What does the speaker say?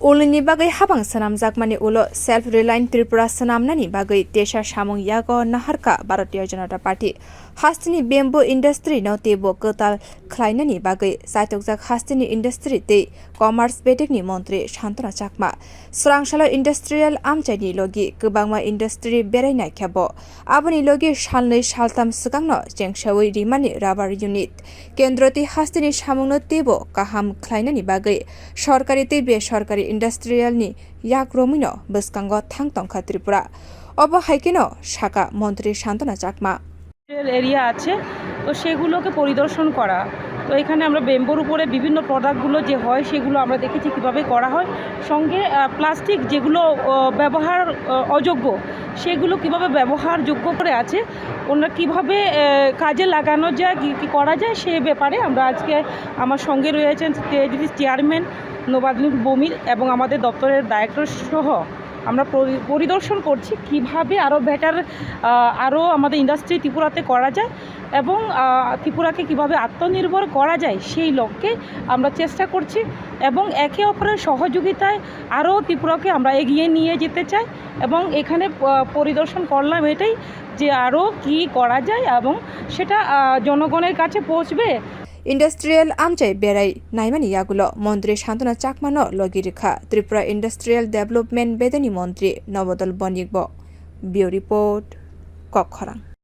Ulini bagai habang swnam jakmani ulo Self-reliant Tripura swnamnani bagai tesha samwng yago naharka Bharatiya Janata Party hasteni bamboo industry no twibo kotal khlainani bagai saitokjak hasteni industry tei commerce bedekni montri Santana Chakma swrang salo industruial amchai ni logi kwbangma industry berainaikha bo aboni logi salnei saltam swkangno chengsawi rimani rubber unit indusrty hasteni samwng no twibo kaham khlainani bagai sorkari tei besorkari industrial ni yakromino bwskango thangtongkha Tripura obo haikeno sakha montri Santana Chakma area আছে তো সেগুলোকে পরিদর্শন করা তো এখানে আমরা বেম্বোর উপরে বিভিন্ন প্রোডাক্টগুলো যে হয় সেগুলো আমরা দেখেছি কিভাবে করা হয় সঙ্গে প্লাস্টিক যেগুলো ব্যবহার অযোগ্য সেগুলো কিভাবে ব্যবহারযোগ্য করে আছে ওনারা কিভাবে কাজে লাগানো যায় কি করা যায় সে ব্যাপারে আমরা আজকে আমার সঙ্গে রয়েছেন চেয়ারম্যান নবাদল বানিক এবং আমাদের দপ্তরের ডাইরেক্টর সহ আমরা পরিদর্শন করছি কিভাবে আরও বেটার আরও আমাদের ইন্ডাস্ট্রি ত্রিপুরাতে করা যায় এবং ত্রিপুরাকে কিভাবে আত্মনির্ভর করা যায় সেই লক্ষ্যে আমরা চেষ্টা করছি এবং একে অপরের সহযোগিতায় আরও ত্রিপুরাকে আমরা এগিয়ে নিয়ে যেতে চাই এবং এখানে পরিদর্শন করলাম এটাই যে আরও কি করা যায় এবং সেটা জনগণের কাছে পৌঁছবে Industrial amchai berai naimani yagulo montri Santana Chakma no logi rekha Tripura Industrial Development bedeni montri Nabadal Banik bo Bureau report Kokharang